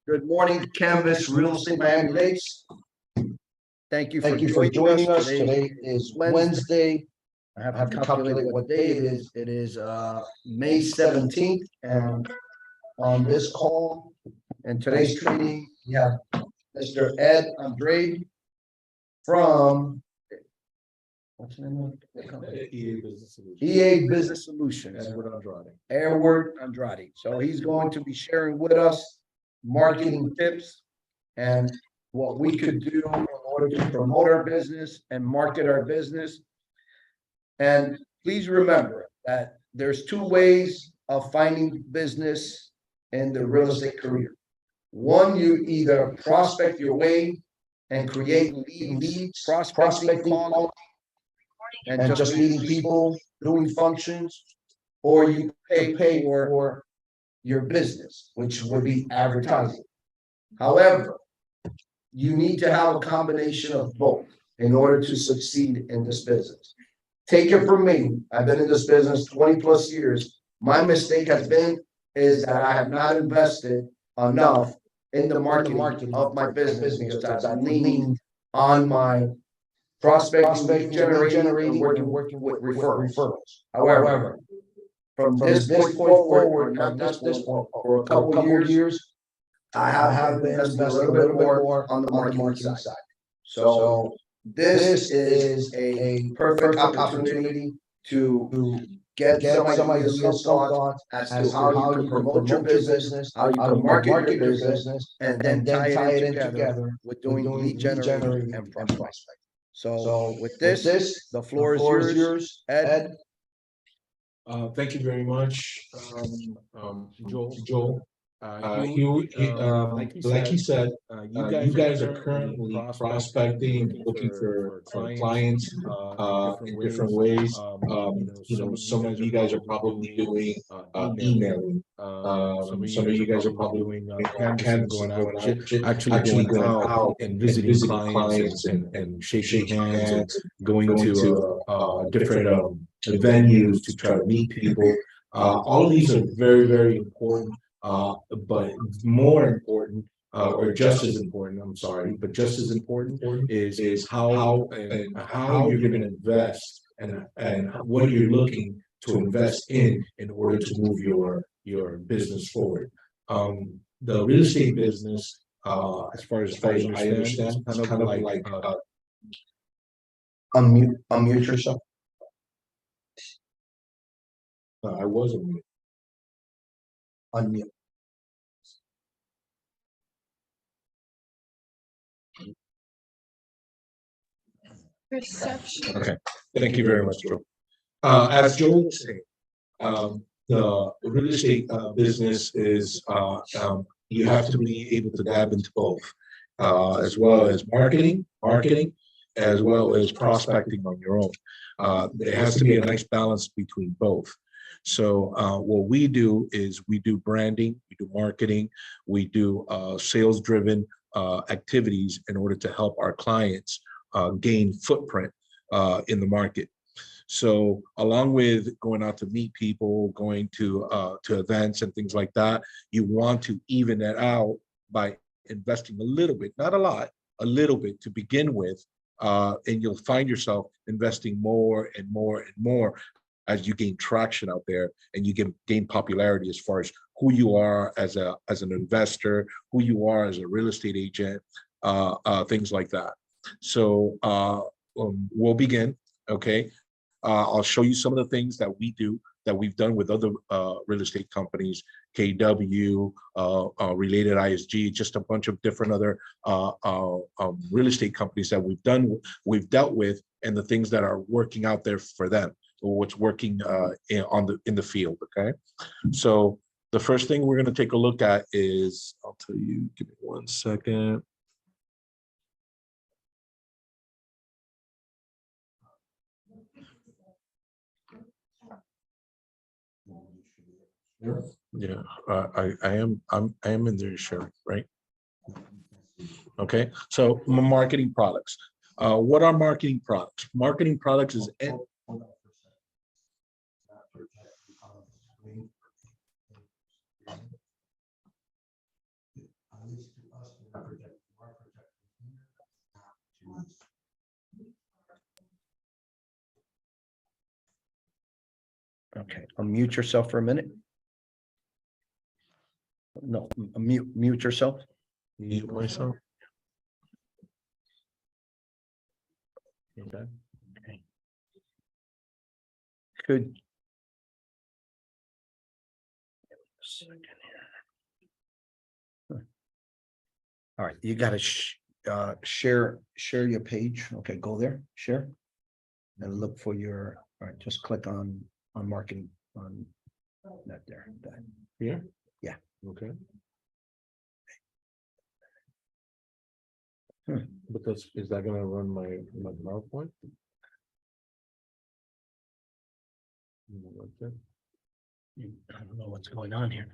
Good morning, Canvas Real Estate Miami Lakes. Thank you Thank you for joining us. Today is is Wednesday. I have to calculate what day it is. It is May 17th, and On this call, in today's training, we have Mr. Ed Andrade from what's the name of the company? EA Business Solutions. EA Business Solutions, Edward Andrade. Edward Andrade. So he's going to be sharing with us marketing tips and what we could do in order to promote our business and market our business. And please remember that there's two ways of finding business in the real estate career. One, you either prospect your way and create leads, prospecting calls, and just meeting people, doing functions, or you pay for your business, which would be advertising. However, you need to have a combination of both in order to succeed in this business. Take it from me. I've been in this business 20 plus years. My mistake has been is that I have not invested enough in the marketing of my business because I've leaned on my prospecting, generating, and working with referrals. However, from this point forward, not this point, for a couple of years, I have been investing a little bit more on the marketing side. So this is a perfect opportunity to get some ideas, some thoughts as to how you can promote your business, how you can market your business, and then tie it in together with doing lead generating and prospecting. So with this, the floor is yours, Ed. Thank you very much, Joel. Like he said, you guys are currently prospecting, looking for clients in different ways. Some of you guys are probably doing emailing. Some of you guys are probably doing canvassing, going out and visiting clients and shaking hands and going to different venues to try to meet people. All of these are very, very important. But more important, or just as important, I'm sorry, but just as important is how you're going to invest and what you're looking to invest in order to move your business forward. The real estate business, as far as I understand, it's kind of like unmute yourself. I wasn't. Unmute. Perception. Okay, thank you very much, Joe. As Joel was saying, the real estate business is you have to be able to dab into both, as well as marketing, as well as prospecting on your own. There has to be a nice balance between both. So what we do is we do branding, we do marketing, we do sales-driven activities in order to help our clients gain footprint in the market. So along with going out to meet people, going to events and things like that, you want to even it out by investing a little bit, not a lot, a little bit to begin with, and you'll find yourself investing more and more and more as you gain traction out there and you gain popularity as far as who you are as an investor, who you are as a real estate agent, things like that. So we'll begin, okay? I'll show you some of the things that we do, that we've done with other real estate companies, KW, Related ISG, just a bunch of different other real estate companies that we've dealt with, and the things that are working out there for them, or what's working in the field, okay? So the first thing we're going to take a look at is, I'll tell you, give me 1 second. Yeah, I am in there sharing, right? Okay, so marketing products. What are marketing products? Marketing products is least to us, we're projecting, we're projecting here, Okay, unmute yourself for a minute. No, mute yourself. Mute myself. Okay. Could. All right, you gotta share your page. Okay, go there, share. And look for your, all right, just click on marketing on that there. that. Here? Yeah. Okay. Hmm. Because is that gonna run my PowerPoint? Okay. I don't know what's going on here.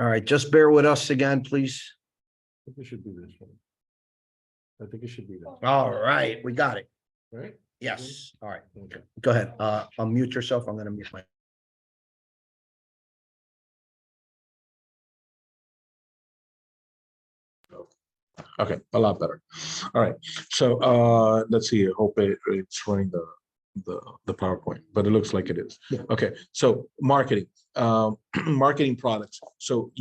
All right, just bear with us again, please. I think it should be this one. I think it should be that, All right, we got it. right? Yes, all right, Okay. go ahead. Unmute yourself. I'm gonna mute my. Okay, a lot better. All right, so let's see. I hope it's running the PowerPoint, but it looks like it is. Yeah. Okay, so marketing, marketing products. So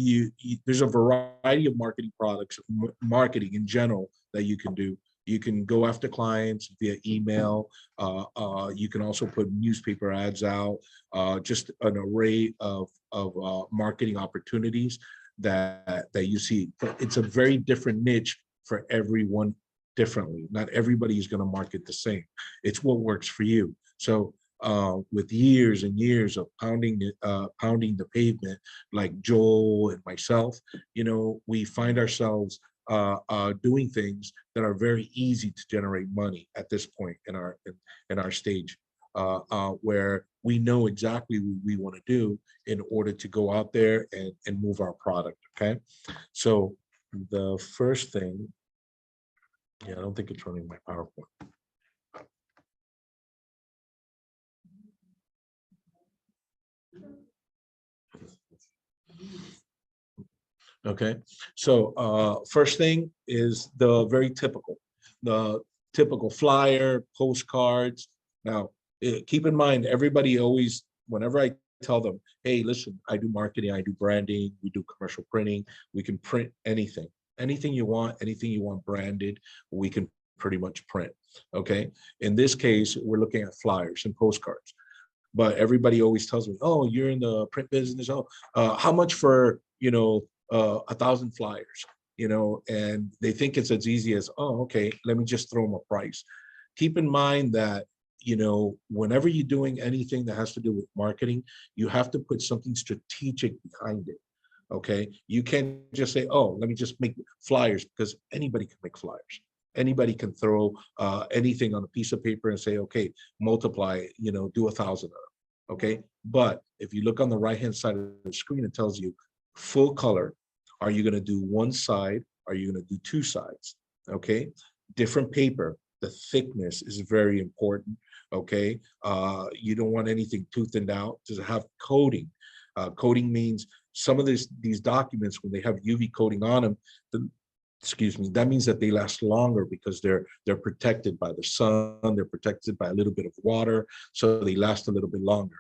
there's a variety of marketing products, marketing in general that you can do. You can go after clients via email. You can also put newspaper ads out. Just an array of marketing opportunities that you see. But it's a very different niche for everyone differently. Not everybody is going to market the same. It's what works for you. So with years and years of pounding the pavement, like Joel and myself, we find ourselves doing things that are very easy to generate money at this point in our stage, where we know exactly what we want to do in order to go out there and move our product. Okay, so the first thing, I don't think it's running my PowerPoint. Okay, so first thing is the typical flyer, postcards. Now, keep in mind, everybody always, whenever I tell them, hey, listen, I do marketing, I do branding, we do commercial printing, we can print anything you want branded, we can pretty much print. Okay, in this case, we're looking at flyers and postcards. But everybody always tells me, oh, you're in the print business. Oh, how much for 1,000 flyers? And they think it's as easy as, oh, okay, let me just throw them a price. Keep in mind that whenever you're doing anything that has to do with marketing, you have to put something strategic behind it. Okay, you can't just say, oh, let me just make flyers, because anybody can make flyers. Anybody can throw anything on a piece of paper and say, okay, multiply, do 1,000 of them. Okay, but if you look on the right hand side of the screen, it tells you full color. Are you going to do one side? Are you going to do two sides? Okay, different paper. The thickness is very important. Okay, you don't want anything too thinned out. Does it have coating? Coating means some of these documents, when they have UV coating on them, that means that they last longer because they're protected by the sun, they're protected by a little bit of water, so they last a little bit longer.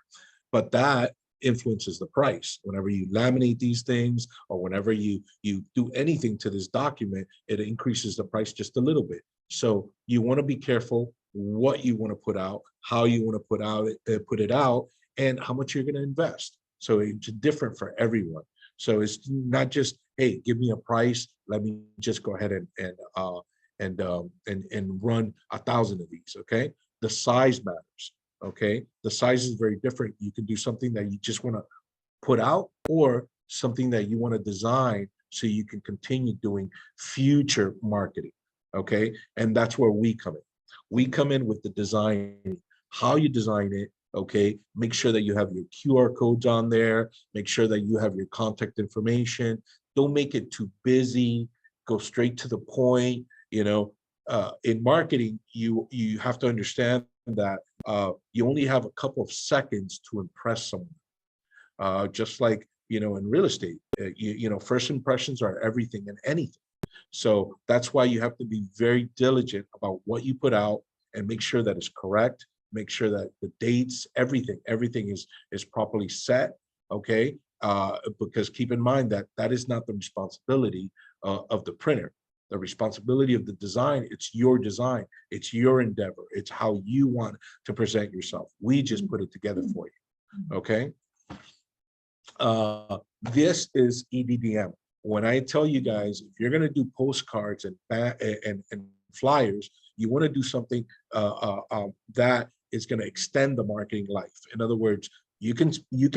But that influences the price. Whenever you laminate these things, or whenever you do anything to this document, it increases the price just a little bit. So you want to be careful what you want to put out, how you want to put it out, and how much you're going to invest. So it's different for everyone. So it's not just, hey, give me a price, let me just go ahead and run 1,000 of these. Okay, the size matters. Okay, the size is very different. You can do something that you just want to put out, or something that you want to design so you can continue doing future marketing. Okay, and that's where we come in. We come in with the design, how you design it. Okay, make sure that you have your QR codes on there, make sure that you have your contact information. Don't make it too busy, go straight to the point. In marketing, you have to understand that you only have a couple of seconds to impress someone. Just like in real estate. First impressions are everything and anything. So that's why you have to be very diligent about what you put out and make sure that it's correct. Make sure that the dates, everything is properly set. Okay, because keep in mind that that is not the responsibility of the printer. The responsibility of the design, it's your design, it's your endeavor, it's how you want to present yourself. We just put it together for you. Okay. This is EDDM. When I tell you guys, if you're going to do postcards and flyers, you want to do something that is going to extend the marketing life. In other words, you can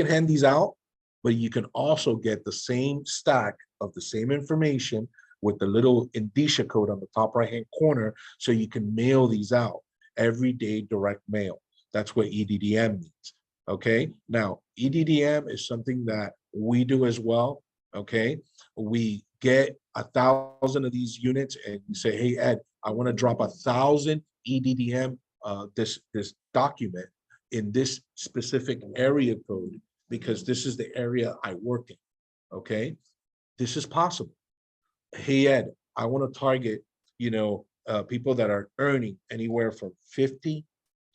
hand these out, but you can also get the same stack of the same information with the little indicia code on the top right-hand corner, so you can mail these out. Everyday direct mail. That's what EDDM means. Okay. Now, EDDM is something that we do as well. Okay. We get 1,000 of these units and you say, hey, Ed, I want to drop 1,000 EDDM, this document in this specific area code, because this is the area I work in. Okay. This is possible. Hey, Ed, I want to target, people that are earning anywhere from $50,000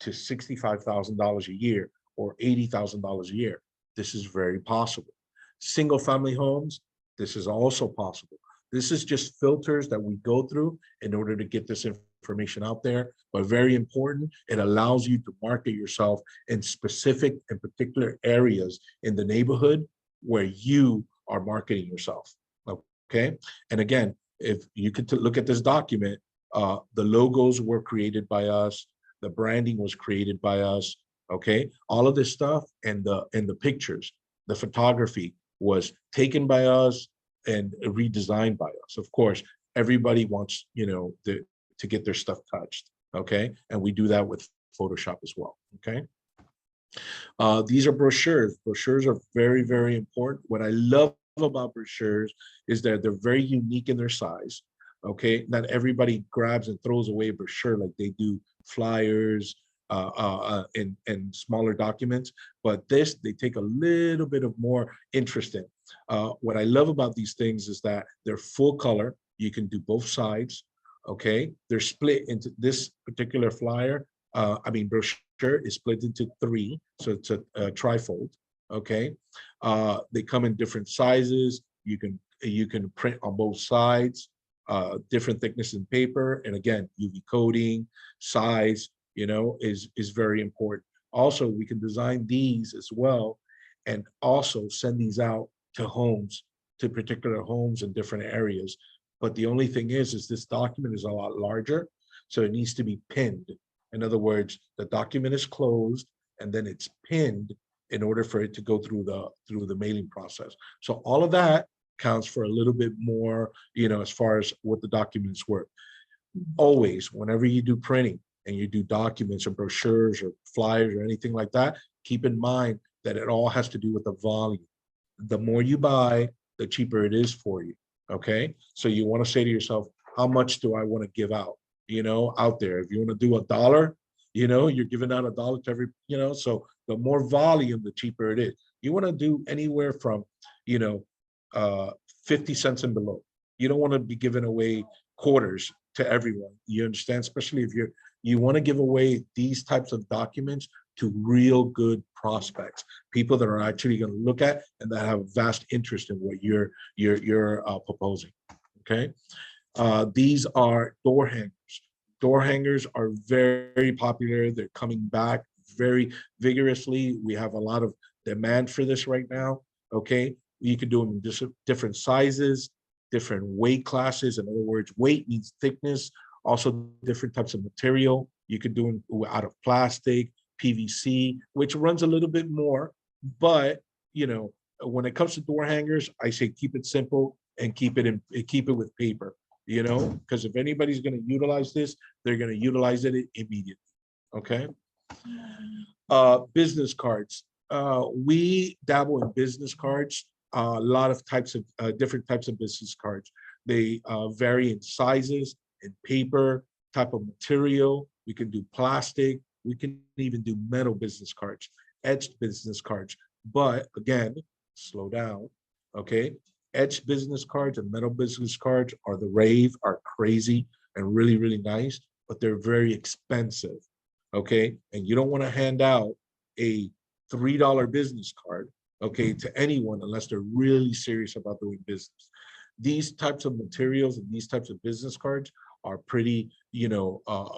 to $65,000 a year or $80,000 a year. This is very possible. Single family homes, this is also possible. This is just filters that we go through in order to get this information out there, but very important, it allows you to market yourself in specific and particular areas in the neighborhood where you are marketing yourself. Okay. And again, if you could look at this document, the logos were created by us. The branding was created by us. Okay. All of this stuff and the pictures, the photography was taken by us and redesigned by us. Of course, everybody wants, to get their stuff touched. Okay. And we do that with Photoshop as well. Okay. These are brochures. Brochures are very, very important. What I love about brochures is that they're very unique in their size. Okay, not everybody grabs and throws away a brochure like they do flyers and smaller documents, but this they take a little bit of more interest in. What I love about these things is that they're full color. You can do both sides. Okay, they're split into this particular flyer. Brochure is split into 3, so it's a trifold. Okay, they come in different sizes. You can print on both sides, different thickness in paper, and again, UV coating, size, is very important. Also, we can design these as well, and also send these out to homes, to particular homes in different areas. But the only thing is this document is a lot larger, so it needs to be pinned. In other words, the document is closed and then it's pinned in order for it to go through the mailing process. So all of that counts for a little bit more, as far as what the documents worth. Always, whenever you do printing and you do documents or brochures or flyers or anything like that, keep in mind that it all has to do with the volume. The more you buy, the cheaper it is for you. Okay. So you want to say to yourself, how much do I want to give out, out there? If you want to do $1, you're giving out $1 to every, so the more volume, the cheaper it is. You want to do anywhere from, 50 cents and below. You don't want to be giving away quarters to everyone. You understand? Especially if you want to give away these types of documents to real good prospects, people that are actually going to look at and that have vast interest in what you're proposing. Okay. These are door hangers. Door hangers are very popular. They're coming back very vigorously. We have a lot of demand for this right now. Okay. You can do them in different sizes, different weight classes. In other words, weight means thickness, also different types of material. You could do them out of plastic, PVC, which runs a little bit more. But, when it comes to door hangers, I say keep it simple and keep it with paper. Because if anybody's going to utilize this, they're going to utilize it immediately. Okay. Business cards. We dabble in business cards. A lot of different types of business cards. They vary in sizes, in paper, type of material. We can do plastic. We can even do metal business cards, etched business cards. But again, slow down, okay? Etched business cards and metal business cards are the rave, are crazy and really, really nice, but they're very expensive, okay? And you don't want to hand out a $3 business card, okay, to anyone unless they're really serious about doing business. These types of materials and these types of business cards are pretty,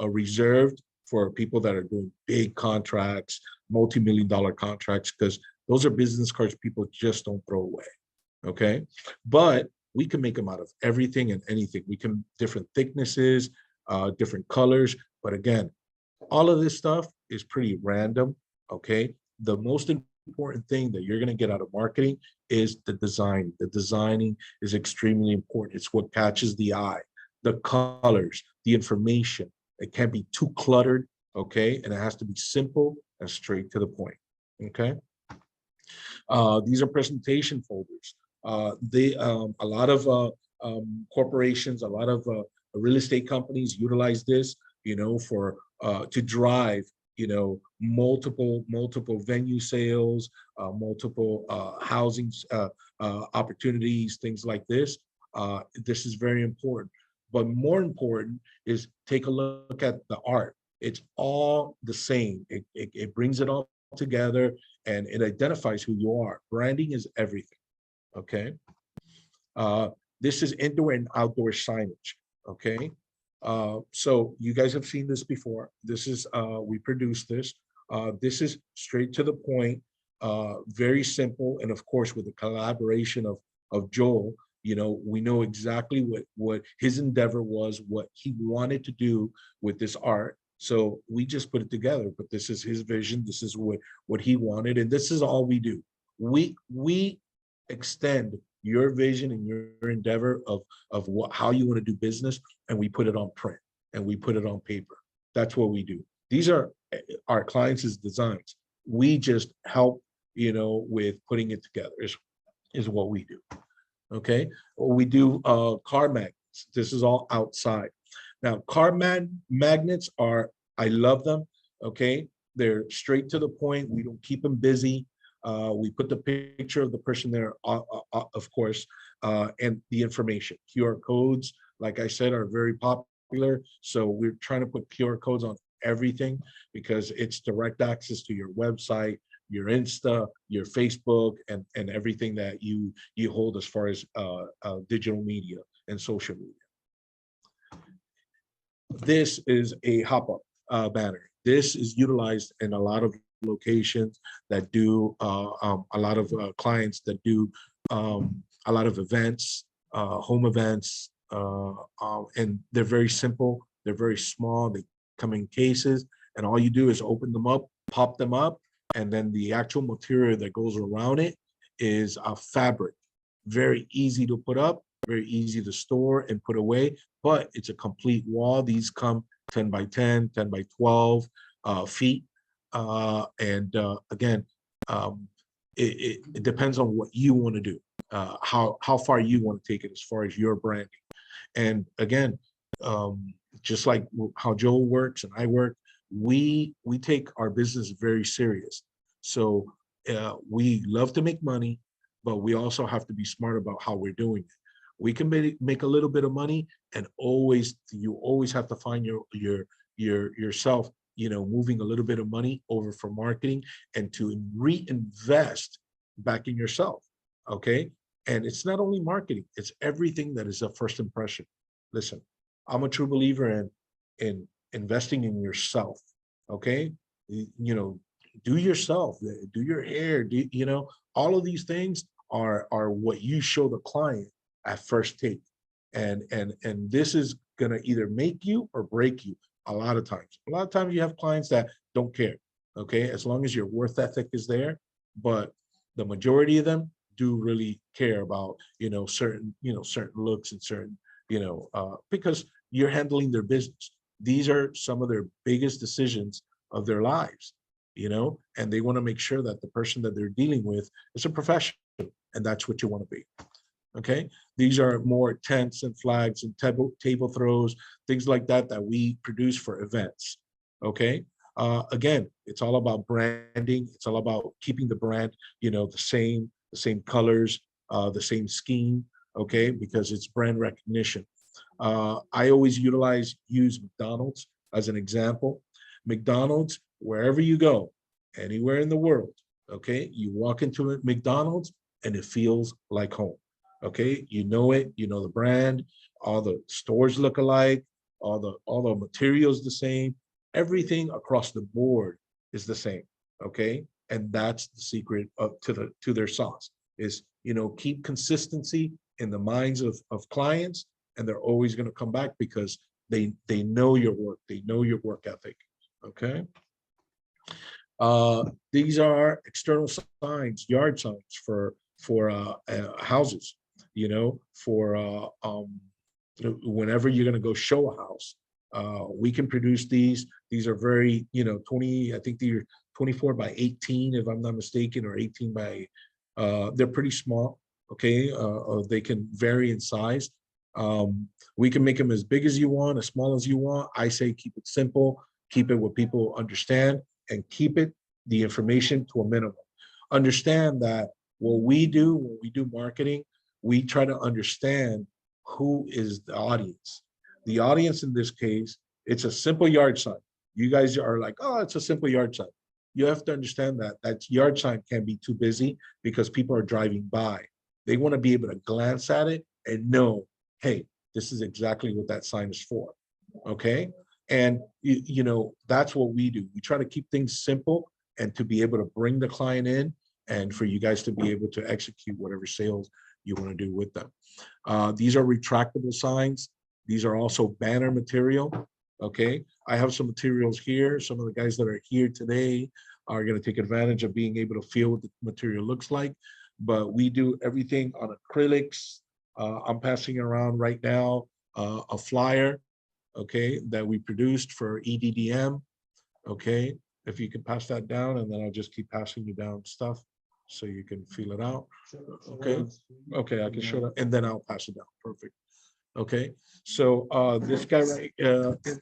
reserved for people that are doing big contracts, multi-million-dollar contracts, because those are business cards people just don't throw away. Okay. But we can make them out of everything and anything. We can different thicknesses, different colors. But again, all of this stuff is pretty random. Okay. The most important thing that you're going to get out of marketing is the design. The designing is extremely important. It's what catches the eye, the colors, the information. It can't be too cluttered. Okay. And it has to be simple and straight to the point. Okay. These are presentation folders. A lot of corporations, a lot of real estate companies utilize this, for to drive, multiple venue sales, multiple housing opportunities, things like this. This is very important. But more important is take a look at the art. It's all the same. It brings it all together and it identifies who you are. Branding is everything. Okay. This is indoor and outdoor signage. Okay. So you guys have seen this before. This is, we produced this. This is straight to the point, very simple. And of course, with the collaboration of Joel, we know exactly what his endeavor was, what he wanted to do with this art. So we just put it together, but this is his vision. This is what he wanted. And this is all we do. We extend your vision and your endeavor of how you want to do business, and we put it on print and we put it on paper. That's what we do. These are our clients' designs. We just help, with putting it together is what we do. Okay. We do car magnets. This is all outside. Now, magnets are, I love them. Okay. They're straight to the point. We don't keep them busy. We put the picture of the person there, of course, and the information. QR codes, like I said, are very popular. So we're trying to put QR codes on everything because it's direct access to your website, your Insta, your Facebook, and everything that you hold as far as digital media and social media. This is a hop-up banner. This is utilized in a lot of locations that do a lot of clients that do a lot of events, home events, and they're very simple. They're very small. They come in cases, and all you do is open them up, pop them up, and then the actual material that goes around it is a fabric. Very easy to put up, very easy to store and put away, but it's a complete wall. These come 10 by 10, 10 by 12 feet. Again, it depends on what you want to do, how far you want to take it as far as your branding. And again, just like how Joel works and I work, we take our business very serious. So we love to make money, but we also have to be smart about how we're doing it. We can make a little bit of money, and you always have to find yourself, moving a little bit of money over for marketing and to reinvest back in yourself. Okay. And it's not only marketing, it's everything that is a first impression. Listen, I'm a true believer in investing in yourself. Okay. Do yourself, do your hair, all of these things are what you show the client at first take. And this is gonna either make you or break you a lot of times. A lot of times you have clients that don't care. Okay. As long as your worth ethic is there, but the majority of them do really care about, certain looks and certain, because you're handling their business. These are some of their biggest decisions of their lives, and they want to make sure that the person that they're dealing with is a professional, and that's what you want to be. Okay. These are more tents and flags and table throws, things like that we produce for events. Okay. Again, it's all about branding. It's all about keeping the brand, the same. the same colors, the same scheme, okay, because it's brand recognition. I always use McDonald's as an example. McDonald's, wherever you go, anywhere in the world, okay, you walk into a McDonald's and it feels like home. Okay, you know it, you know the brand, all the stores look alike, all the materials the same, everything across the board is the same. Okay, and that's the secret of to their sauce is, keep consistency in the minds of clients, and they're always going to come back because they know your work, they know your work ethic. Okay. These are external signs, yard signs for houses, for whenever you're going to go show a house. We can produce these. These are very, 20, I think they're 24 by 18, if I'm not mistaken, or 18 by, they're pretty small. Okay. They can vary in size. We can make them as big as you want, as small as you want. I say keep it simple, keep it what people understand, and keep it the information to a minimum. Understand that what we do when we do marketing, we try to understand who is the audience. The audience in this case, it's a simple yard sign. You guys are like, oh, it's a simple yard sign. You have to understand that that yard sign can be too busy because people are driving by. They want to be able to glance at it and know, hey, this is exactly what that sign is for. Okay. And that's what we do. We try to keep things simple and to be able to bring the client in and for you guys to be able to execute whatever sales you want to do with them. These are retractable signs. These are also banner material. Okay. I have some materials here. Some of the guys that are here today are going to take advantage of being able to feel what the material looks like. But we do everything on acrylics. I'm passing around right now a flyer, okay, that we produced for EDDM. Okay. If you can pass that down, and then I'll just keep passing you down stuff so you can feel it out. Okay. Okay, I can show that, and then I'll pass it down. Perfect. Okay, so this guy, right,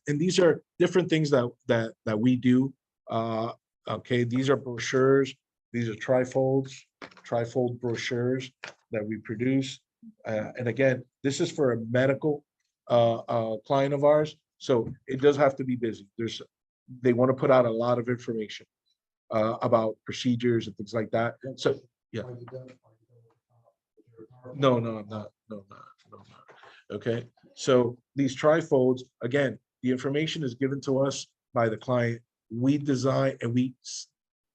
and these are different things that we do. Okay, these are brochures. These are trifold brochures that we produce. And again, this is for a medical client of ours, so it does have to be busy. They want to put out a lot of information about procedures and things like that. So yeah. No, no, I'm not. No, I'm not. No, I'm not. Okay. So these trifolds, again, the information is given to us by the client. We design and we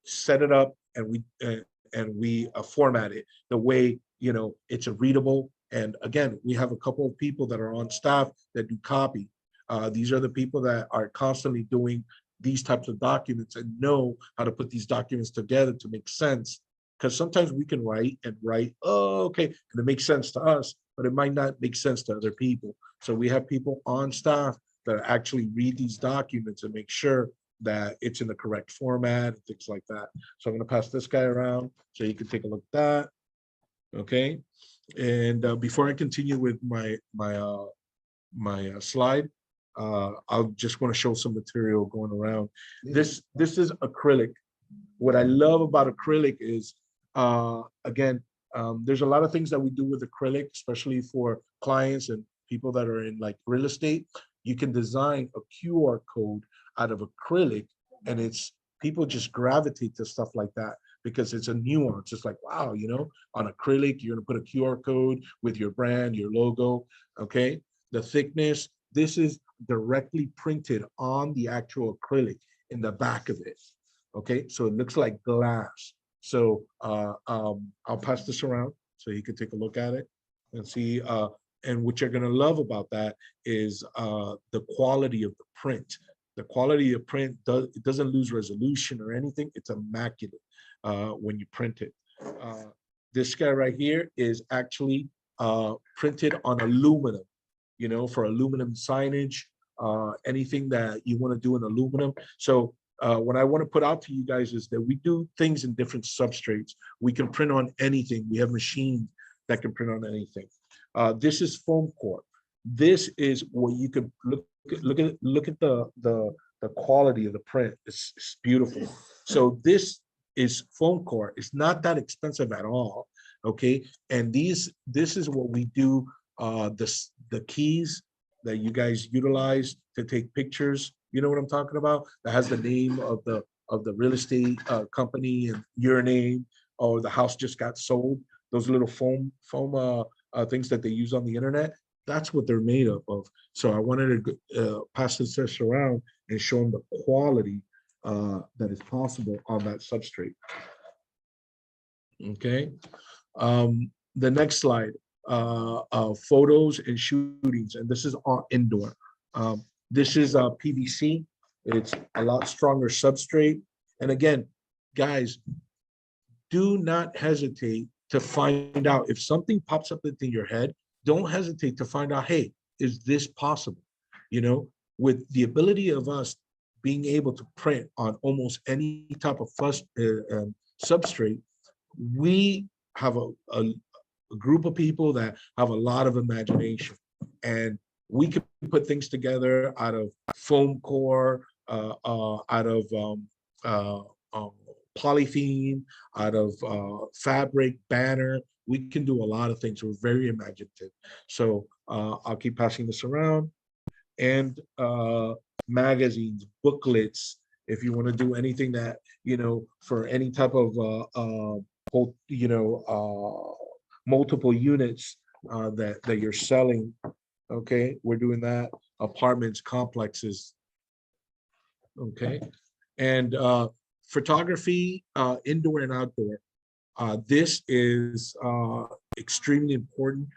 set it up, and we format it the way it's a readable. And again, we have a couple of people that are on staff that do copy. These are the people that are constantly doing these types of documents and know how to put these documents together to make sense. Because sometimes we can write, oh, okay, and it makes sense to us, but it might not make sense to other people. So we have people on staff that actually read these documents and make sure that it's in the correct format and things like that. So I'm going to pass this guy around so you can take a look at that. Okay. And before I continue with my slide, I just want to show some material going around. This is acrylic. What I love about acrylic is, again, there's a lot of things that we do with acrylic, especially for clients and people that are in like real estate. You can design a QR code out of acrylic, and people just gravitate to stuff like that because it's a nuance. It's like, wow, on acrylic, you're gonna put a QR code with your brand, your logo, okay? The thickness, this is directly printed on the actual acrylic in the back of it, okay? So it looks like glass. So I'll pass this around so you can take a look at it and see. And what you're gonna love about that is the quality of the print. The quality of print doesn't lose resolution or anything. It's immaculate when you print it. This guy right here is actually printed on aluminum, for aluminum signage, anything that you want to do in aluminum. So what I want to put out to you guys is that we do things in different substrates. We can print on anything. We have machines that can print on anything. This is foam core. This is what you could look at the quality of the print. It's beautiful. So this is foam core. It's not that expensive at all. Okay, and this is what we do. The keys that you guys utilize to take pictures. You know what I'm talking about? That has the name of the real estate company and your name, or the house just got sold. Those little foam things that they use on the internet. That's what they're made of. So I wanted to pass this around and show them the quality that is possible on that substrate. Okay. The next slide, photos and shootings, and this is all indoor. This is PVC. It's a lot stronger substrate. And again, guys, do not hesitate to find out if something pops up into your head. Don't hesitate to find out, hey, is this possible? You know, with the ability of us being able to print on almost any type of substrate, we have a group of people that have a lot of imagination, and we can put things together out of foam core, out of polythene, out of fabric, banner. We can do a lot of things. We're very imaginative. So I'll keep passing this around. And magazines, booklets, if you want to do anything that, you know, for any type of, multiple units that you're selling. Okay, we're doing that. Apartments, complexes. Okay, and photography, indoor and outdoor. This is extremely important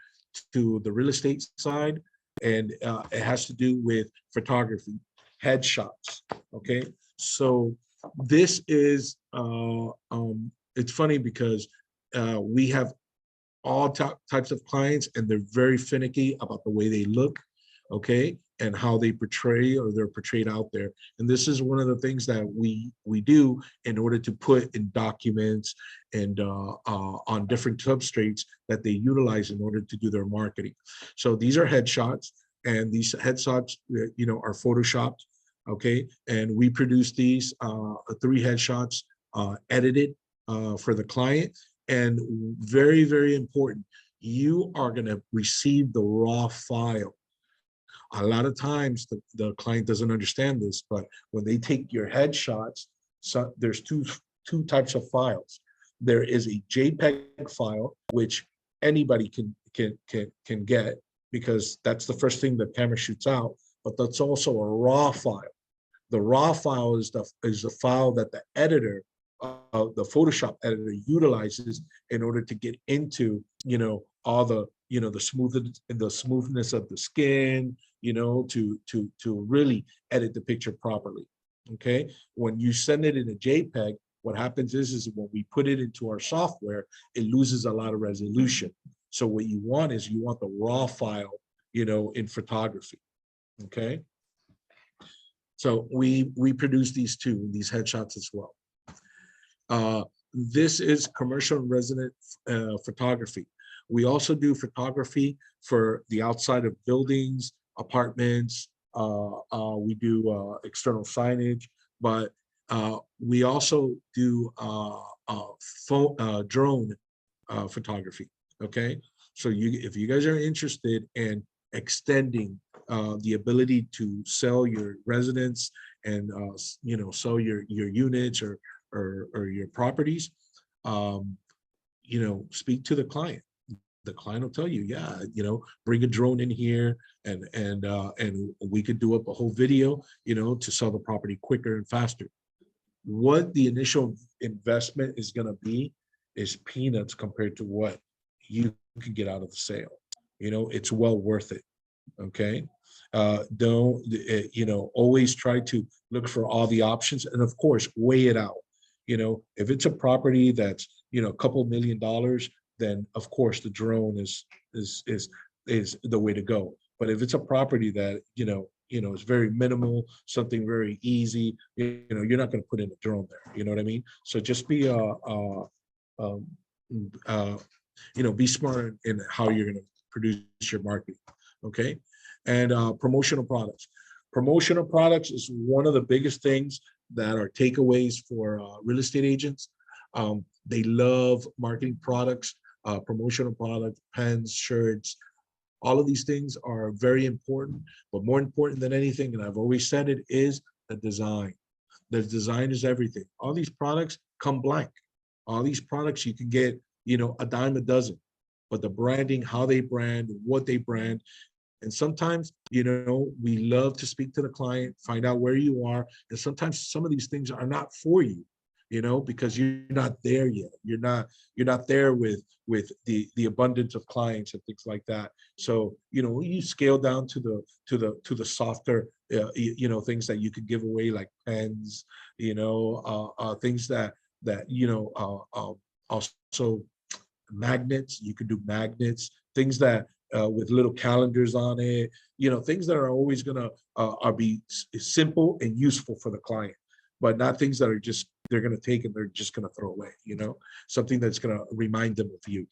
to the real estate side, and it has to do with photography, headshots. Okay, so this is it's funny because we have all types of clients, and they're very finicky about the way they look, okay, and how they portray, or they're portrayed out there. And this is one of the things that we do in order to put in documents and on different substrates that they utilize in order to do their marketing. So these are headshots, and these headshots, you know, are photoshopped, okay, and we produce these 3 headshots edited for the client. And very, very important, you are going to receive the raw file. A lot of times the client doesn't understand this, but when they take your headshots, so there's two types of files. There is a JPEG file, which anybody can get, because that's the first thing the camera shoots out, but that's also a raw file. The raw file is the file that the editor, the Photoshop editor, utilizes in order to get into, you know, all the, you know, the smoothness of the skin, you know, to really edit the picture properly. Okay, when you send it in a JPEG, what happens is when we put it into our software, it loses a lot of resolution. So what you want is you want the raw file, you know, in photography. Okay, so we produce these headshots as well. This is commercial and resident photography. We also do photography for the outside of buildings, apartments. We do external signage, but we also do drone photography. Okay, so if you guys are interested in extending the ability to sell your residence and you know, sell your units or your properties, you know, speak to the client. The client will tell you, yeah, you know, bring a drone in here, and we could do up a whole video, you know, to sell the property quicker and faster. What the initial investment is going to be is peanuts compared to what you can get out of the sale. You know, it's well worth it. Okay, don't you know, always try to look for all the options, and of course weigh it out. You know, if it's a property that's, you know, a couple $1 million, then of course the drone is the way to go. But if it's a property that, you know, is very minimal, something very easy, you know, you're not going to put in a drone there. You know what I mean? So just be you know, be smart in how you're going to produce your marketing. Okay, and promotional products. Promotional products is one of the biggest things that are takeaways for real estate agents. They love marketing products. promotional products, pens, shirts. All of these things are very important, but more important than anything, and I've always said it, is the design. The design is everything. All these products come blank. All these products you can get, a dime a dozen, but the branding, how they brand, what they brand. And sometimes, we love to speak to the client, find out where you are. And sometimes some of these things are not for you, because you're not there yet. You're not there with the abundance of clients and things like that. So, when you scale down to the softer, things that you could give away, like pens, things also magnets. You could do magnets, things that with little calendars on it, things that are always gonna are be simple and useful for the client, but not things that are just they're gonna take and they're just gonna throw away. Something that's gonna remind them of you.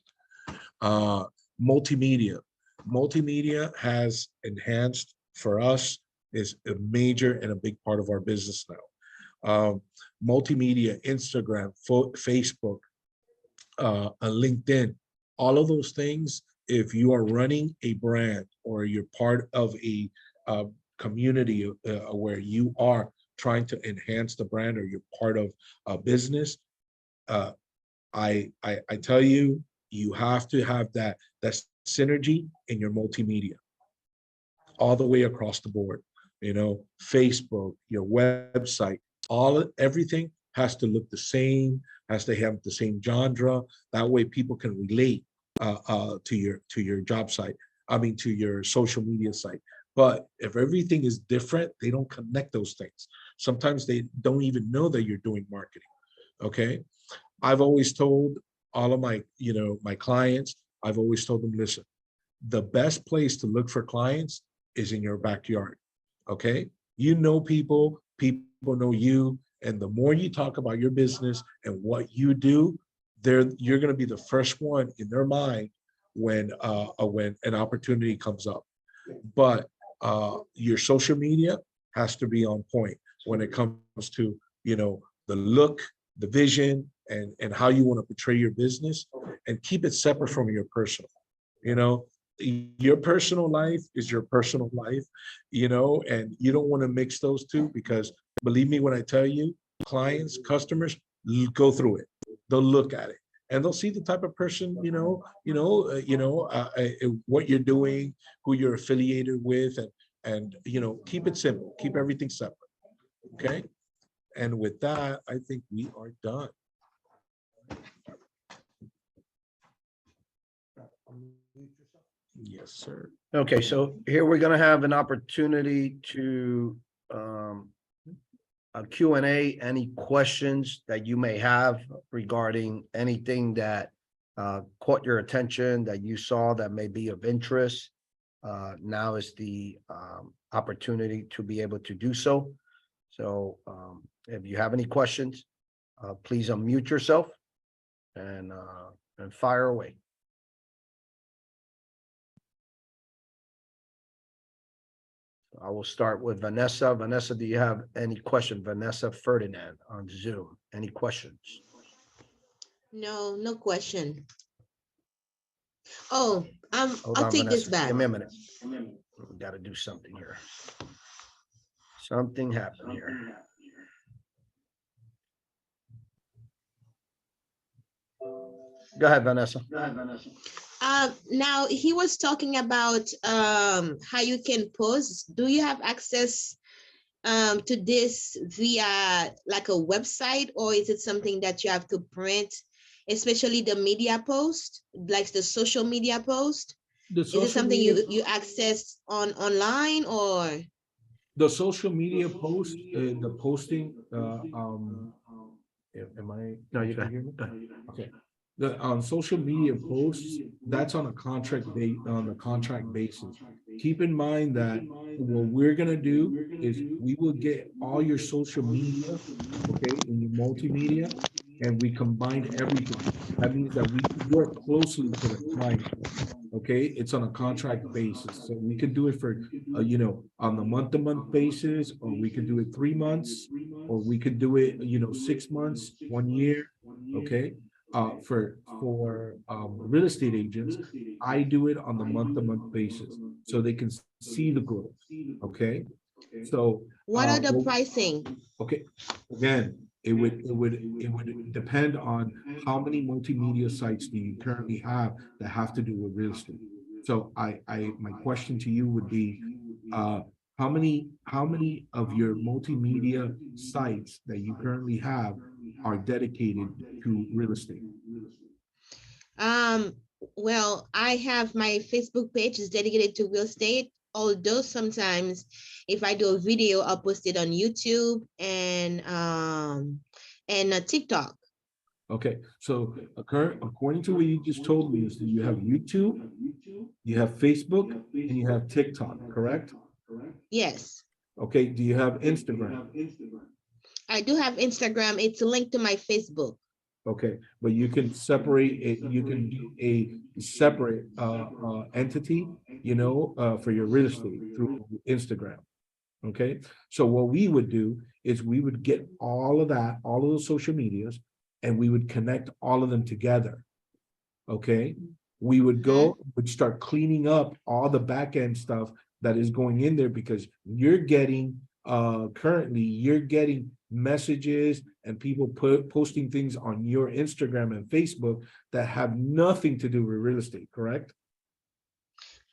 Uh, multimedia, multimedia has enhanced for us, is a major and a big part of our business now. Multimedia, Instagram, Facebook, LinkedIn, all of those things. If you are running a brand or you're part of a community where you are trying to enhance the brand, or you're part of a business, uh, I tell you, you have to have that synergy in your multimedia all the way across the board. Facebook, your website, everything has to look the same, has to have the same genre. That way people can relate to your job site. I mean, to your social media site. But if everything is different, they don't connect those things. Sometimes they don't even know that you're doing marketing. Okay. I've always told all of my clients, I've always told them, listen, the best place to look for clients is in your backyard. Okay. People know you. And the more you talk about your business and what you do, you're going to be the first one in their mind when an opportunity comes up. But your social media has to be on point when it comes to the look, the vision, and how you want to portray your business, and keep it separate from your personal. You know, your personal life is your personal life, and you don't want to mix those two, because believe me when I tell you, clients, customers go through it. They'll look at it and they'll see the type of person, what you're doing, who you're affiliated with, and keep it simple, keep everything separate. Okay. And with that, I think we are done. Yes, sir. Okay, so here we're gonna have an opportunity to a Q&A, any questions that you may have regarding anything that caught your attention, that you saw that may be of interest. Now is the opportunity to be able to do so. So if you have any questions, please unmute yourself and fire away. I will start with Vanessa. Vanessa, do you have any question? Vanessa Ferdinand on Zoom. Any questions? No, no question. Oh, Hold I'll on, take this Vanessa. back. Give me a minute. We got to do something here. Something happened here. Go ahead, Vanessa. Now he was talking about how you can post. Do you have access to this via like a website, or is it something that you have to print, especially the media post, like the social media post? Is it something you access online, or? The social media post, the posting, am I? No, you can got hear me? it. Go ahead. Okay. The social media posts, that's on a contract basis. Keep in mind that what we're gonna do is we will get all your social media, okay, in your multimedia, and we combine everything. That means that we work closely to the client. Okay, it's on a contract basis, so we could do it for on the month-to-month basis, or we could do it 3 months, or we could do it 6 months, 1 year. Okay, real estate agents, I do it on the month-to-month basis, so they can see the growth, okay? So, What are the well, pricing? okay, again, it would depend on how many multimedia sites do you currently have that have to do with real estate. So my question to you would be, uh, how many of your multimedia sites that you currently have are dedicated to real estate? Um, well, I have my Facebook page is dedicated to real estate. Although sometimes if I do a video, I'll post it on YouTube and TikTok. Okay, so according to what you just told me, is that you have YouTube, you have Facebook, and you have TikTok, correct? Yes, Okay, do you have Instagram? I do have Instagram. It's linked to my Facebook. Okay, but you can separate it, you can do a separate entity, for your real estate through Instagram. Okay, so what we would do is we would get all of that, all of those social medias, and we would connect all of them together. Okay, we would start cleaning up all the back end stuff that is going in there, because currently you're getting messages and people posting things on your Instagram and Facebook that have nothing to do with real estate, correct?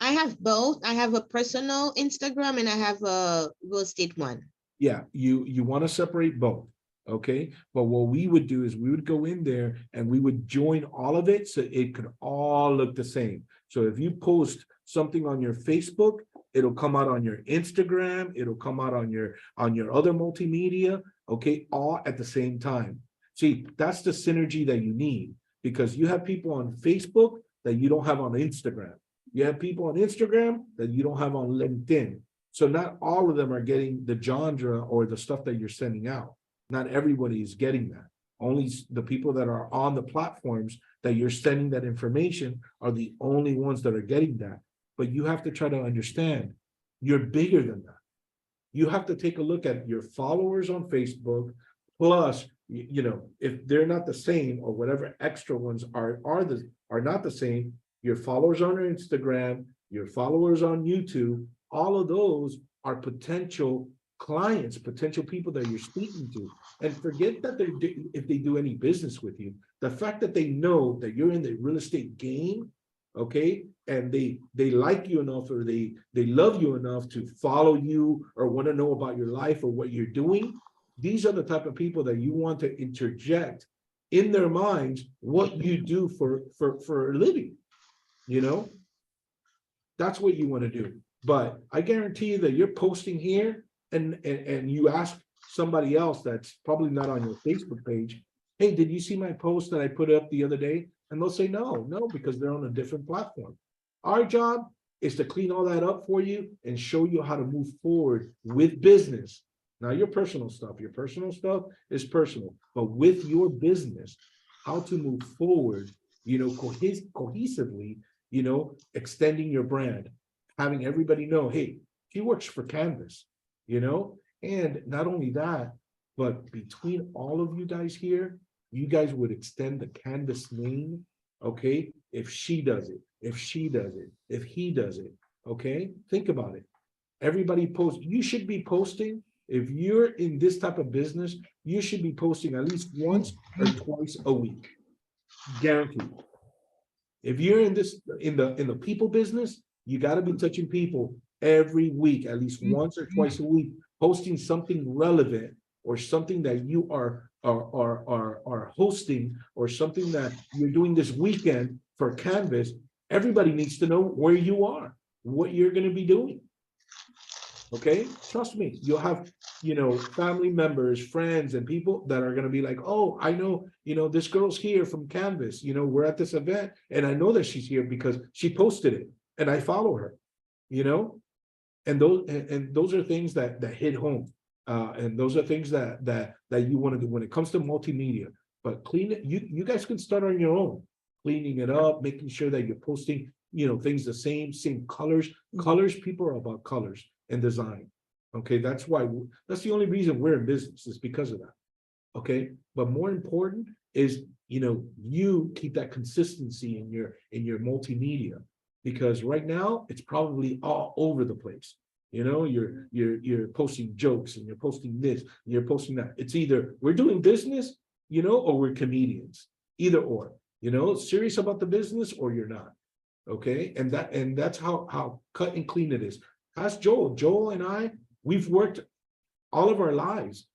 I have both. I have a personal Instagram and I have a real estate one. Yeah, you want to separate both, okay? But what we would do is we would go in there and we would join all of it so it could all look the same. So if you post something on your Facebook, it'll come out on your Instagram, it'll come out on your other multimedia, okay, all at the same time. See, that's the synergy that you need, because you have people on Facebook that you don't have on Instagram. You have people on Instagram that you don't have on LinkedIn. So not all of them are getting the genre or the stuff that you're sending out. Not everybody is getting that. Only the people that are on the platforms that you're sending that information are the only ones that are getting that. But you have to try to understand, you're bigger than that. You have to take a look at your followers on Facebook, plus, if they're not the same, or whatever extra ones are not the same, your followers on Instagram, your followers on YouTube, all of those are potential clients, potential people that you're speaking to. And forget that if they do any business with you, the fact that they know that you're in the real estate game, okay, and they like you enough, or they love you enough to follow you or want to know about your life or what you're doing. These are the type of people that you want to interject in their minds what you do for a living. That's what you want to do. But I guarantee you that you're posting here, and you ask somebody else that's probably not on your Facebook page, hey, did you see my post that I put up the other day? And they'll say no, because they're on a different platform. Our job is to clean all that up for you and show you how to move forward with business. Now, your personal stuff is personal, but with your business, how to move forward, cohesively, extending your brand, having everybody know, hey, she works for Canvas, and not only that, but between all of you guys here, you guys would extend the Canvas name, okay? If she does it, if he does it, okay? Think about it. Everybody posts, you should be posting, if you're in this type of business, you should be posting at least once or twice a week, guaranteed. If you're in the people business, you got to be touching people every week, at least once or twice a week, posting something relevant, or something that you are hosting, or something that you're doing this weekend for Canvas. Everybody needs to know where you are, what you're going to be doing. Okay, trust me, you'll have family members, friends, and people that are going to be like, oh, I know, this girl's here from Canvas, we're at this event, and I know that she's here because she posted it and I follow her, and those are things that hit home, and those are things that you want to do when it comes to multimedia. But clean it, you guys can start on your own, cleaning it up, making sure that you're posting things the same colors. People are about colors and design. Okay, that's the only reason we're in business, is because of that. Okay, but more important is you keep that consistency in your multimedia, because right now it's probably all over the place. You're posting jokes and you're posting this, and you're posting that. It's either we're doing business, or we're comedians, either or, serious about the business or you're not. Okay. And that's how cut and clean it is. Ask Joel. Joel and I, we've worked all of our lives,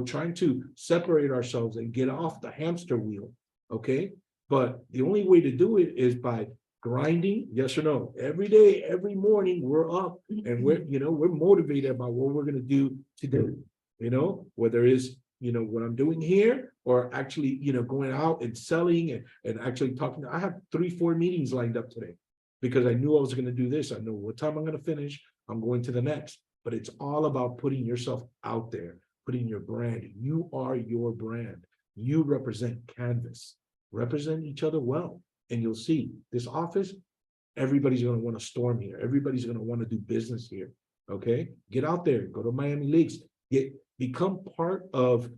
trying to separate ourselves and get off the hamster wheel. Okay. But the only way to do it is by grinding, yes or no. Every day, every morning, we're up and we're motivated about what we're going to do today. Whether it's, what I'm doing here or actually, going out and selling and actually talking. I have 3-4 meetings lined up today because I knew I was going to do this. I know what time I'm going to finish. I'm going to the next. But it's all about putting yourself out there, putting your brand. You are your brand. You represent Canvas. Represent each other well. And you'll see this office, everybody's going to want to storm here. Everybody's going to want to do business here. Okay. Get out there, go to Miami Lakes, become part of,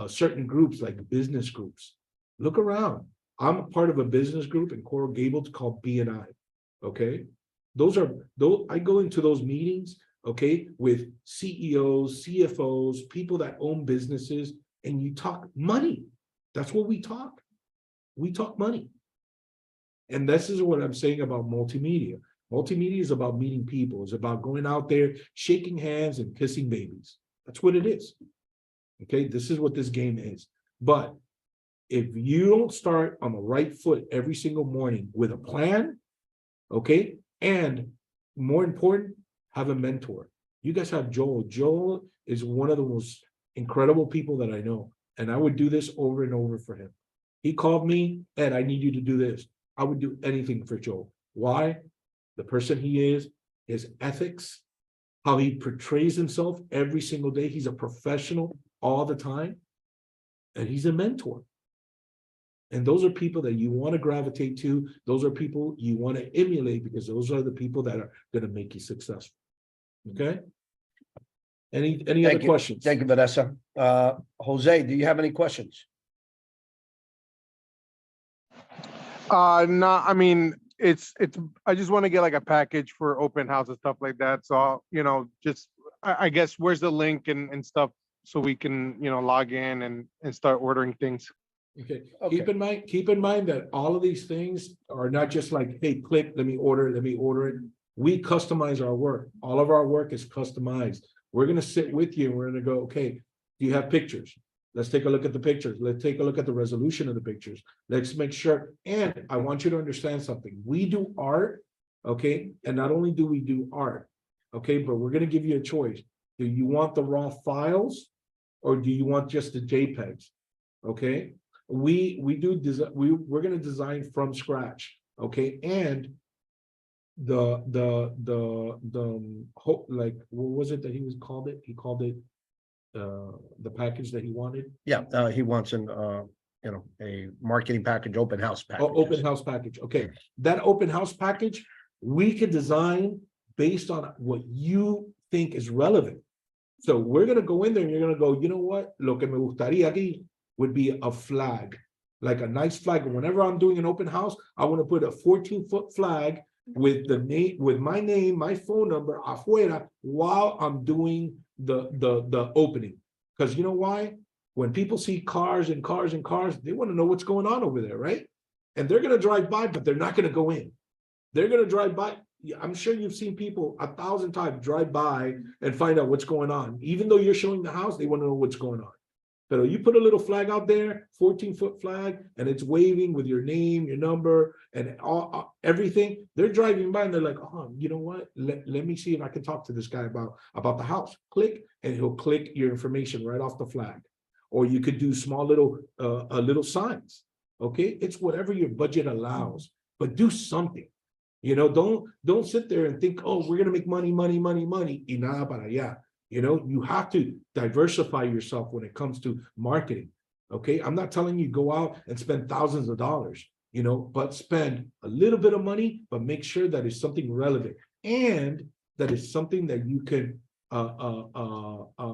certain groups like business groups. Look around. I'm a part of a business group in Coral Gables called BNI. Okay. I go into those meetings, okay, with CEOs, CFOs, people that own businesses, and you talk money. That's what we talk. We talk money. And this is what I'm saying about multimedia. Multimedia is about meeting people. It's about going out there, shaking hands and kissing babies. That's what it is. Okay, this is what this game is. But if you don't start on the right foot every single morning with a plan, okay, and more important, have a mentor. You guys have Joel. Joel is one of the most incredible people that I know. And I would do this over and over for him. He called me, Ed, I need you to do this. I would do anything for Joel. Why? The person he is, his ethics, how he portrays himself every single day. He's a professional all the time. And he's a mentor. And those are people that you want to gravitate to. Those are people you want to emulate because those are the people that are going to make you successful. Okay? Any other questions? Thank you, Vanessa. Jose, do you have any questions? No, I mean, it's, I just want to get like a package for open house and stuff like that. So, just, I guess, where's the link and stuff so we can, log in and start ordering things. Okay. Okay. Keep in mind that all of these things are not just like, hey, click, let me order it. We customize our work. All of our work is customized. We're going to sit with you and we're going to go, okay, do you have pictures? Let's take a look at the pictures. Let's take a look at the resolution of the pictures. Let's make sure. And I want you to understand something. We do art, okay? And not only do we do art, okay, but we're going to give you a choice. Do you want the raw files or do you want just the JPEGs? Okay. We're going to design from scratch. Okay. And like, what was it that he called it? He called it the package that he wanted. Yeah, he wants a marketing package, open house package. Open house package. Okay. That open house package, we could design based on what you think is relevant. So we're going to go in there and you're going to go, you know what? Lo que me gustaría aquí would be a flag, like a nice flag. And whenever I'm doing an open house, I want to put a 14-foot flag with the name, with my name, my phone number afuera while I'm doing the opening. Because you know why? When people see cars and cars and cars, they want to know what's going on over there, right? And they're going to drive by, but they're not going to go in. They're going to drive by. I'm sure you've seen people 1,000 times drive by and find out what's going on. Even though you're showing the house, they want to know what's going on. But you put a little flag out there, 14-foot flag, and it's waving with your name, your number, and everything. They're driving by and they're like, oh, you know what? Let me see if I can talk to this guy about the house. Click, and he'll click your information right off the flag. Or you could do small little signs. Okay, it's whatever your budget allows, but do something. Don't sit there and think, oh, we're gonna make money. Y nada para allá. You have to diversify yourself when it comes to marketing. Okay. I'm not telling you go out and spend thousands of dollars, but spend a little bit of money, but make sure that it's something relevant and that it's something that you can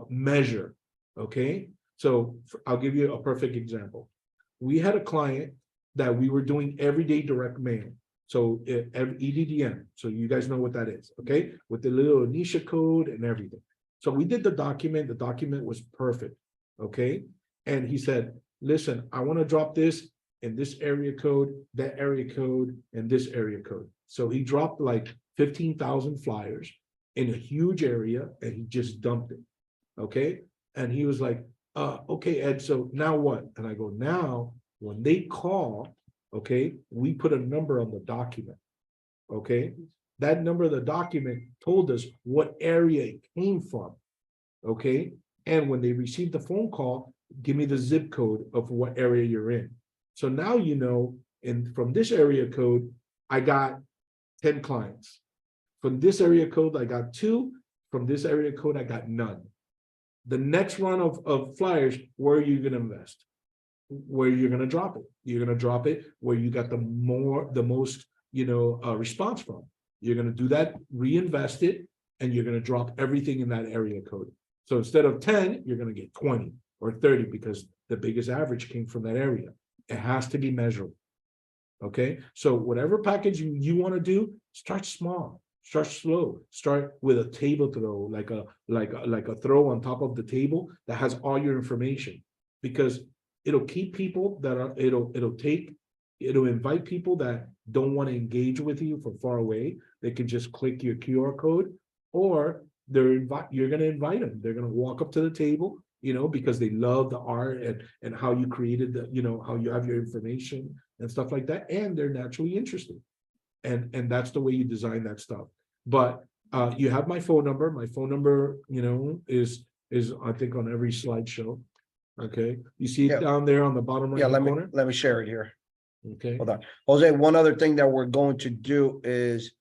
measure. Okay. So I'll give you a perfect example. We had a client that we were doing everyday direct mail. So EDDM, so you guys know what that is, okay? With the little Anisha code and everything. So we did the document was perfect, okay? And he said, listen, I want to drop this in this area code, that area code, and this area code. So he dropped like 15,000 flyers in a huge area and he just dumped it, okay? And he was like, okay, Ed, so now what? And I go, now, when they call, okay, we put a number on the document, okay? That number of the document told us what area it came from, okay? And when they received the phone call, give me the zip code of what area you're in. So now you know, and from this area code, I got 10 clients. From this area code, I got 2. From this area code, I got none. The next run of flyers, where are you going to invest? Where you're going to drop it? You're going to drop it where you got the most, response from. You're going to do that, reinvest it, and you're going to drop everything in that area code. So instead of 10, you're going to get 20 or 30 because the biggest average came from that area. It has to be measurable. Okay, so whatever package you want to do, start small, start slow, start with a table throw, like a throw on top of the table that has all your information, because it'll keep people that are it'll invite people that don't want to engage with you from far away. They can just click your QR code, or you're going to invite them. They're going to walk up to the table, because they love the art and how you created how you have your information and stuff like that, and they're naturally interested, and that's the way you design that stuff. But you have my phone number. My phone number, is I think on every slideshow. Okay, you see it down there on the bottom right corner. Let me share it here. Okay, Hold on, Jose. One other thing that we're going to do is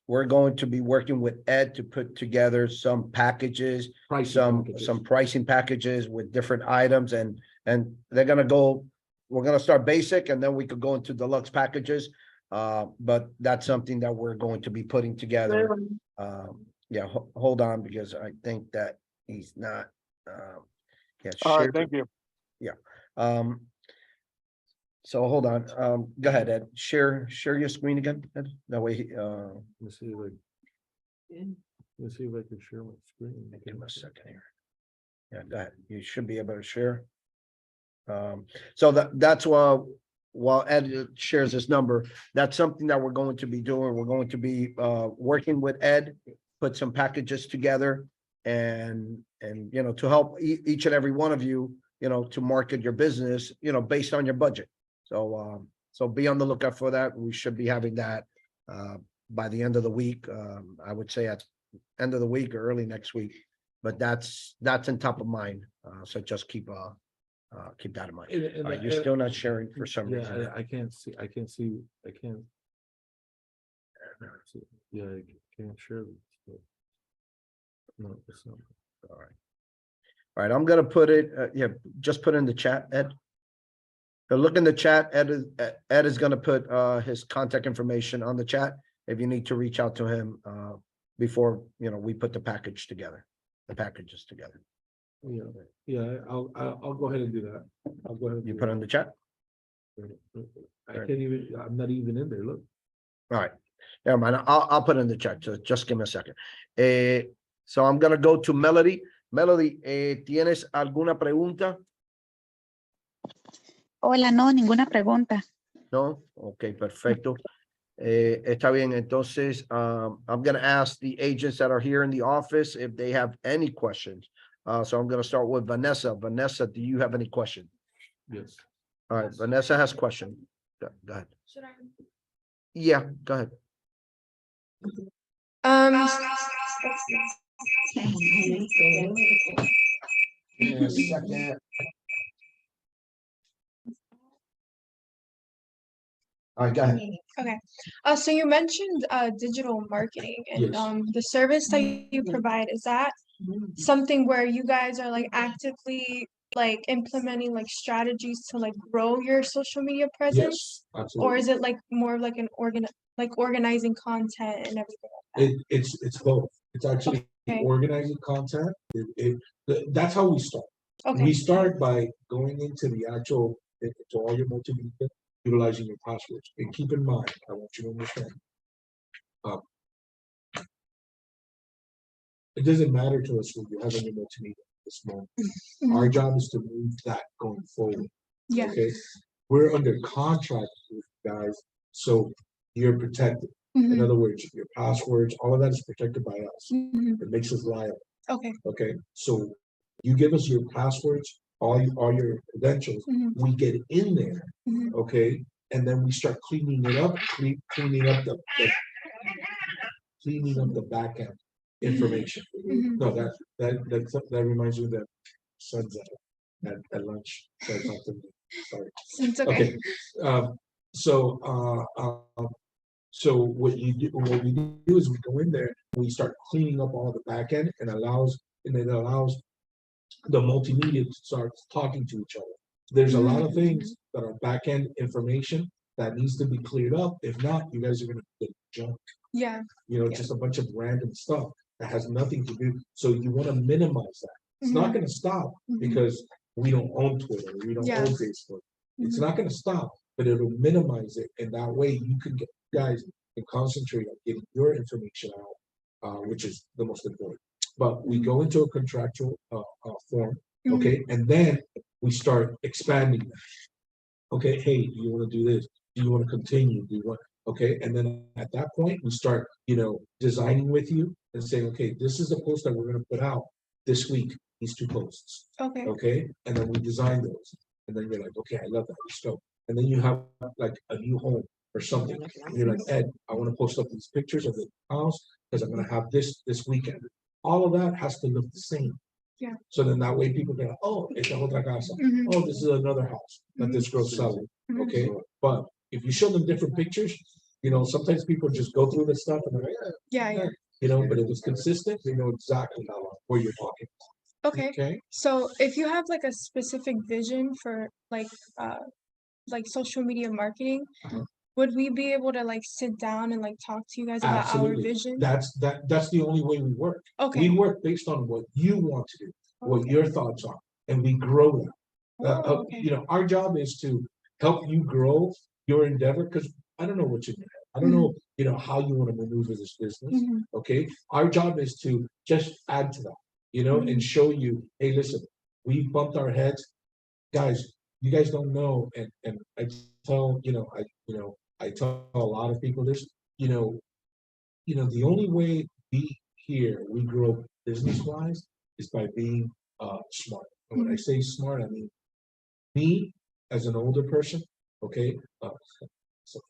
we're going to be working with Ed to put together some packages, some pricing packages with different items, and they're gonna go. We're gonna start basic, and then we could go into deluxe packages. But that's something that we're going to be putting together. Yeah, hold on, because I think that he's not. Yeah, All right, share. thank you. Yeah. So hold on. Go ahead, Ed. Share your screen again, Ed. That way. let's see if I can share my screen. Give him a second here. Yeah, go ahead. You should be able to share. So that's while Ed shares this number, that's something that we're going to be doing. We're going to be working with Ed, put some packages together, and to help each and every one of you, to market your business, based on your budget. So be on the lookout for that. We should be having that by the end of the week. I would say at end of the week or early next week, but that's in top of mind. So just keep that in mind. You're still not sharing for some reason. Yeah, I can't see. Yeah, I can't share this. No, it's not. All right, I'm gonna put it. Just put in the chat, Ed. So look in the chat. Ed is gonna put his contact information on the chat if you need to reach out to him before we put the packages together. Yeah, I'll go ahead and do that. I'll go ahead. You put it in the chat. I can't even. I'm not even in there. Look. All right, never mind. I'll put it in the chat. Just give me a second. So I'm gonna go to Melody. Melody, ¿tienes alguna pregunta? Hola, no, ninguna pregunta. No, okay, perfecto. Está bien. Entonces, I'm gonna ask the agents that are here in the office if they have any questions. So I'm gonna start with Vanessa. Vanessa, do you have any questions? Yes. All right, Vanessa has question. Go ahead. Should I? Yeah, go ahead. Give me a second. All right, go ahead. Okay. So you mentioned digital marketing and Yes. the service that you provide, is that something where you guys are like actively like implementing like strategies to like grow your social media presence? Yes, absolutely. Or is it like more of like an organizing content and everything? It's both. It's actually Okay. organizing content. That's how we start. Okay. We start by going into the actual, into all your multimedia, utilizing your passwords. And keep in mind, I want you to understand. It doesn't matter to us what you have in your multimedia at this moment. Our job is to move that going forward. Yeah. Okay, we're under contract with you guys, so you're protected. In Mhm. other words, your passwords, all of that is protected by us. Mhm. It makes us liable. Okay. Okay, so you give us your passwords, all your credentials, Mhm. we get in there, Mhm. okay, and then we start cleaning it up, cleaning up the back end information. Mhm. No, that reminds me of that son's at lunch. So I talked to him. Sorry. It's okay. Okay, so, so what we do is we go in there, we start cleaning up all the back end and it allows the multimedia to start talking to each other. There's a lot of things that are back end information that needs to be cleared up. If not, you guys are gonna get jumped. Yeah. Yeah. Just a bunch of random stuff that has nothing to do. So you want to minimize that. It's not going to stop because we don't own Twitter, we don't Yeah. own Facebook. It's not going to stop, but it'll minimize it, and that way you can get guys and concentrate on getting your information out, which is the most important. But we go into a contractual form, okay, and then we start expanding that. Okay, hey, do you want to do this? Do you want to continue? Do you want? Okay, and then at that point, we start, designing with you and saying, okay, this is the post that we're going to put out this week. These 2 posts. Okay. Okay, and then we design those, and then you're like, okay, I love that. Let's go. And then you have like a new home or something. And you're like, Ed, I want to post up these pictures of the house because I'm going to have this weekend. All of that has to look the same. Yeah. So then that way people go, oh, it's a otra casa. Mhm. Oh, this is another house that this girl's selling. Okay, but if you show them different pictures, sometimes people just go through the stuff and they're like, Yeah. but if it's consistent, they know exactly where you're talking. Okay. Okay, So if you have like a specific vision for like social media marketing, would we be able to like sit down and like talk to you guys about our absolutely. vision? That's the only way we work. Okay. We work based on what you want to do, what Okay. your thoughts are, and we grow that. Oh, okay. Our job is to help you grow your endeavor because I don't know what you're doing. I don't know, how you want to maneuver this business. Mhm. Okay. Our job is to just add to that, and show you, hey, listen, we bumped our heads. Guys, you guys don't know. And I tell, I tell a lot of people this, the only way we grow business wise is by being smart. And when I say smart, I mean me as an older person, okay, so-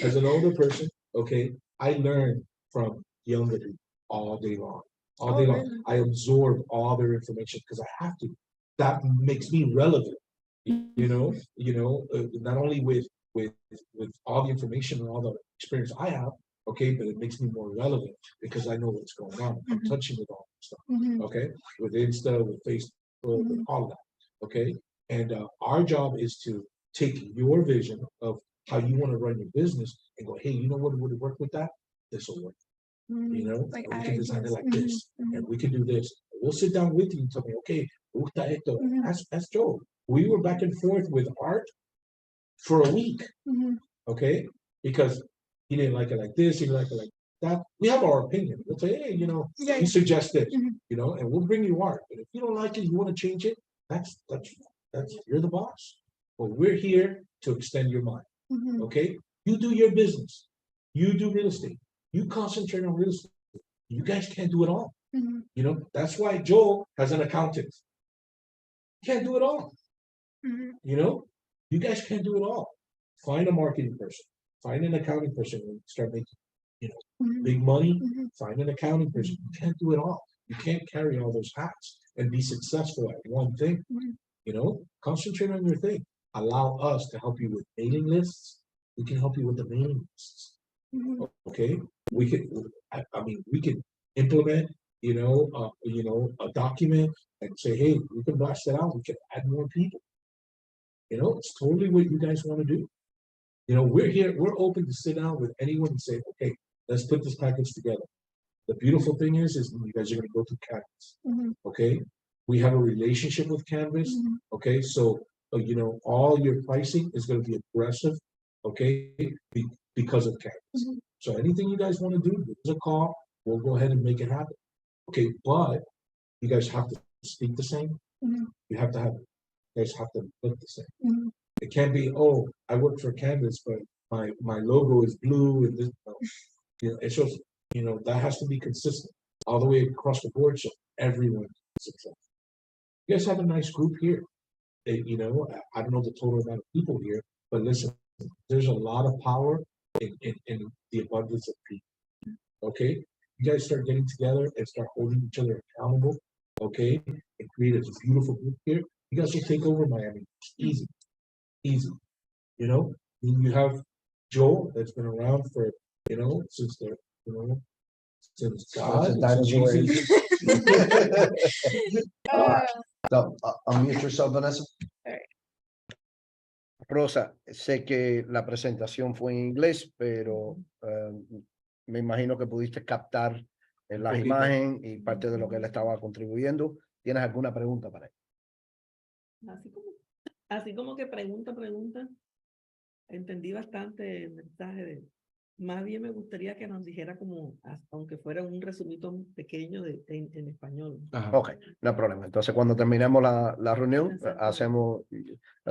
as an older person, okay, I learn from younger people all day long. All day Oh, long. really? I absorb all their information because I have to. That makes me relevant. Not only with all the information and all the experience I have, okay, but it makes me more relevant because I know what's going on. I'm touching with all this stuff, Mhm. okay, with Insta, with Facebook, with all that, okay. And our job is to take your vision of how you want to run your business and go, hey, you know what would work with that? This will work. Like And we add can design it ideas. like this, and we can do this. We'll sit down with you and tell me, okay, me gusta esto. Ask Joe. We were back and forth with art for a week, Mhm. okay? Because he didn't like it like this, he didn't like it like that. We have our opinion. We'll say, hey, Yeah. you suggest this, Mhm. and we'll bring you art. And if you don't like it, you want to change it, that's you're the boss. But we're here to extend your mind. Mhm. Okay? You do your business. You do real estate. You concentrate on real estate. You guys can't do it all. Mhm. That's why Joel has an accountant. Can't do it all. Mhm. You guys can't do it all. Find a marketing person. Find an accounting person and start making, Mhm. big money. Mhm. Find an accounting person. You can't do it all. You can't carry all those hats and be successful at one thing. Mhm. Concentrate on your thing. Allow us to help you with mailing lists. We can help you with the mailing lists. Mhm. Okay, we could. I mean, we could implement. A document and say, hey, we can blast it out. We can add more people. It's totally what you guys want to do. We're here. We're open to sit down with anyone and say, okay, let's put this package together. The beautiful thing is you guys are going to go through cabinets. Mhm. Okay, We have a relationship with Canvas, okay? So, you know, all your pricing is gonna be aggressive, okay? Because of Canvas. So anything you guys wanna do, give us a call, we'll go ahead and make it happen. Okay, but you guys have to speak the same. You have to have, you guys have to look the same. It can't be, oh, I work for Canvas, but my logo is blue and this, no. You know, it's just, you know, that has to be consistent all the way across the board, so everyone is successful. You guys have a nice group here. You know, I don't know the total amount of people here, but listen, there's a lot of power in the abundance of people. Okay, you guys start getting together and start holding each other accountable. Okay, and create a beautiful group here. You guys will take over Miami. Easy, easy. You know, you have Joel that's been around for, you know, since the, you know, since God, the since dinosaur Jesus. So, unmute yourself, Vanessa. Alright. Rosa, sé que la presentación fue en inglés, pero me imagino que pudiste captar las poquito. imágenes y parte de lo que él estaba contribuyendo. ¿Tienes alguna pregunta para él? Así como que pregunta, entendí bastante el mensaje de, más bien me gustaría que nos dijera como, aunque fuera un resumito pequeño en español. Ajá. Ok, no hay problema. Entonces, cuando terminemos la reunión, Exacto. hacemos,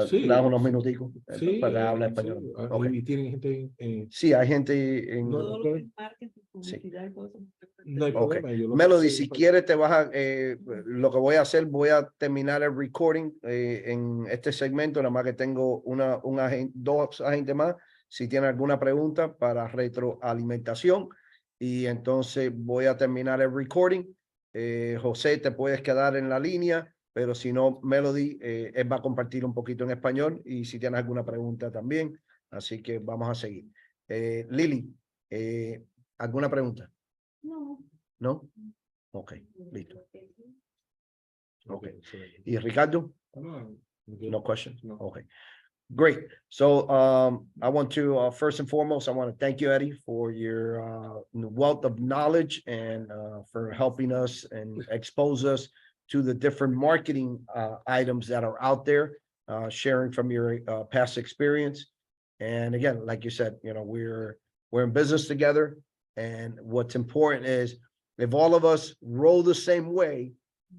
Sí, das unos minuticos Sí, para que hable sí. español. Ah, Ok. y tienen gente Sí, hay gente en... No, Todo lo que es marketing, publicidad y todo eso. no hay Ok. problema. Yo lo Melody, pasé, si pues. quieres, te vas a, lo que voy a hacer, voy a terminar el recording en este segmento, nada más que tengo dos agentes más. Si tiene alguna pregunta para retroalimentación, y entonces voy a terminar el recording. José, te puedes quedar en la línea, pero si no, Melody, él va a compartir un poquito en español y si tienes alguna pregunta también. Así que vamos a seguir. Lili, ¿alguna pregunta? No. ¿No? Ok, listo. Ok. so, ¿Y Ricardo? no, good. No questions? No. Okay. Great. So I want to first and foremost, I want to thank you, Eddie, for your wealth of knowledge and for helping us and expose us to the different marketing items that are out there, sharing from your past experience. And again, like you said, you know, we're in business together. And what's important is if all of us roll the same way,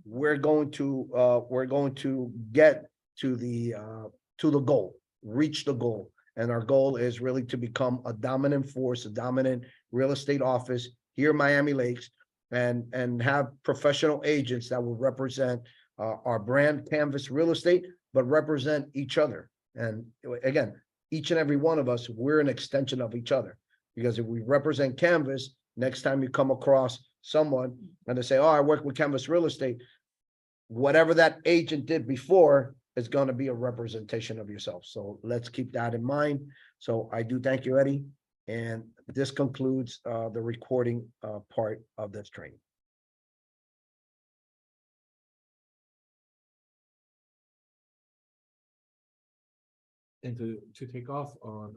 we're going to get to the goal, reach the goal. And our goal is really to become a dominant force, a dominant real estate office here in Miami Lakes, and have professional agents that will represent our brand, Canvas Real Estate, but represent each other. And again, each and every one of us, we're an extension of each other. Because if we represent Canvas, next time you come across someone and they say, oh, I work with Canvas Real Estate, whatever that agent did before is going to be a representation of yourself. So let's keep that in mind. So I do thank you, Eddie. And this concludes the recording part of this training. And to take off on